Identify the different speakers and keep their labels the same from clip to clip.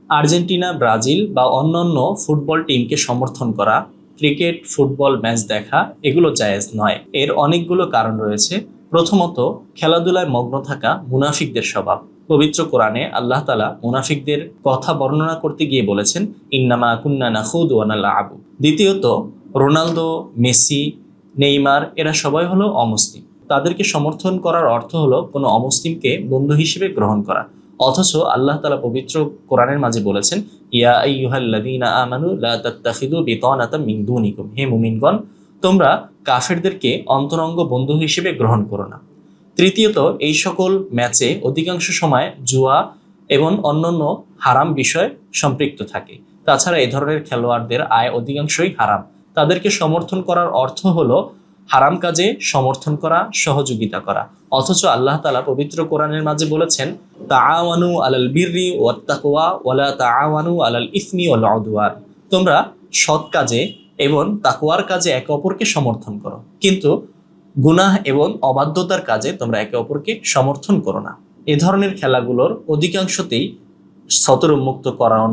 Speaker 1: Argentina, Brazil বা অন্যান্য football টিমকে সমর্থন করা, ক্রিকেট, ফুটবল ম্যাচ দেখা এগুলো জায়েজ নয়। এর অনেকগুলো কারণ রয়েছে। প্রথমত, খেলাধুলায় মগ্ন থাকা মুনাফিকদের স্বভাব। পবিত্র কোরআনে আল্লাহ তাআলা মুনাফিকদের কথা বর্ণনা করতে গিয়ে বলেছেন, ইন্নামা কুন্না নাখুদু ওয়া নালআবু। দ্বিতীয়ত, রোনালদো, মেসি, নেইমার এরা সবাই হলো অমুসলিম। তাদেরকে সমর্থন করার অর্থ হলো কোনো অমুসলিমকে বন্ধু হিসেবে গ্রহণ করা। অথচ আল্লাহ তাআলা পবিত্র কোরআনের মাঝে বলেছেন, ইয়া আইয়ুহাল্লাযীনা আমানু লা তাত্তাখিযু বিতানাতাম মিন দুনিকুম, হে মুমিনগণ, তোমরা কাফেরদেরকে অন্তরঙ্গ বন্ধু হিসেবে গ্রহণ করো না। তৃতীয়ত, এই সকল ম্যাচে অধিকাংশ সময় জুয়া এবং অন্যান্য হারাম বিষয় সম্পৃক্ত থাকে। তাছাড়া এই ধরনের খেলোয়াড়দের আয় অধিকাংশই হারাম। তাদেরকে সমর্থন করার অর্থ হলো হারাম কাজে সমর্থন করা, সহযোগিতা করা। অথচ আল্লাহ তাআলা পবিত্র কোরআনের মাঝে বলেছেন, তাআওয়ানু আলাল বিররি ওয়াত তাকওয়া ওয়ালা তাআওয়ানু আলাল ইসমি ওয়াল উদওয়ান। তোমরা সৎ কাজে এবং তাকওয়ার কাজে একে অপরকে সমর্থন করো, কিন্তু গুনাহ এবং অবাধ্যতার কাজে তোমরা একে অপরকে সমর্থন করো না। এ ধরনের খেলাগুলোর অধিকাংশতেই সতর উন্মুক্তকরণ,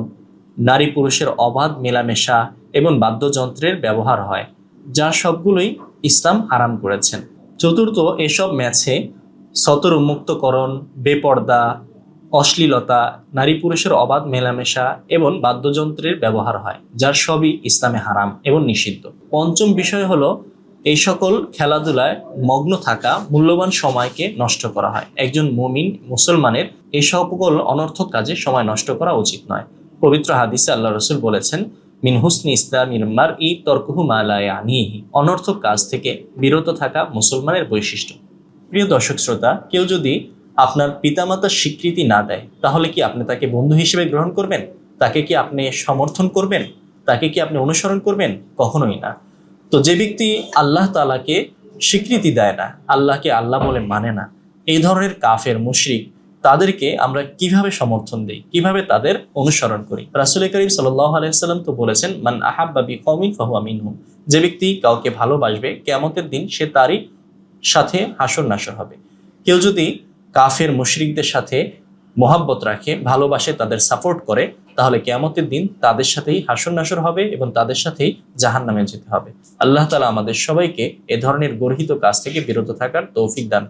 Speaker 1: নারী পুরুষের অবাধ মেলামেশা এবং বাদ্যযন্ত্রের ব্যবহার হয়, যা সবগুলোই ইসলাম হারাম করেছেন। চতুর্থ, এসব ম্যাচে সতর উন্মুক্তকরণ, বেপর্দা, অশ্লীলতা, নারী পুরুষের অবাধ মেলামেশা এবং বাদ্যযন্ত্রের ব্যবহার হয়, যার সবই ইসলামে হারাম এবং নিষিদ্ধ। পঞ্চম বিষয় হলো, এই সকল খেলাধুলায় মগ্ন থাকা মূল্যবান সময়কে নষ্ট করা হয়। একজন মুমিন মুসলমানের এই সকল অনর্থক কাজে সময় নষ্ট করা উচিত নয়। পবিত্র হাদিসে আল্লাহ রসুল বলেছেন, মিন হুসনি ইসলামিল মারই তরকুহু মা লা ইয়ানিহি, অনর্থক কাজ থেকে বিরত থাকা মুসলমানের বৈশিষ্ট্য। প্রিয় দর্শক শ্রোতা, কেউ যদি আপনার পিতামাতার স্বীকৃতি না দেয়, তাহলে কি আপনি তাকে বন্ধু হিসেবে গ্রহণ করবেন? তাকে কি আপনি সমর্থন করবেন? তাকে কি আপনি অনুসরণ করবেন? কখনোই না। তো যে ব্যক্তি আল্লাহ তাআলাকে স্বীকৃতি দেয় না, আল্লাহকে আল্লাহ বলে মানে না, এই ধরনের কাফের, মুশরিক, তাদেরকে আমরা কিভাবে সমর্থন দেই, কিভাবে তাদের অনুসরণ করি? রাসূল করিম সাল্লাল্লাহু আলাইহি ওয়াসাল্লাম তো বলেছেন, মান আহাব্বা বিকওমিন ফাহুয়া মিনহুম। যে ব্যক্তি কাউকে ভালোবাসবে, কিয়ামতের দিন সে তারই সাথে হাসর নাসর হবে। কেউ যদি কাফের, মুশরিকদের সাথে মহাব্বত রাখে, ভালোবাসে, তাদের সাপোর্ট করে, তাহলে কিয়ামতের দিন তাদের সাথেই হাসর নাসর হবে এবং তাদের সাথেই জাহান্নামে যেতে হবে। আল্লাহ তাআলা আমাদের সবাইকে এ ধরনের গর্হিত কাজ থেকে বিরত থাকার তৌফিক দান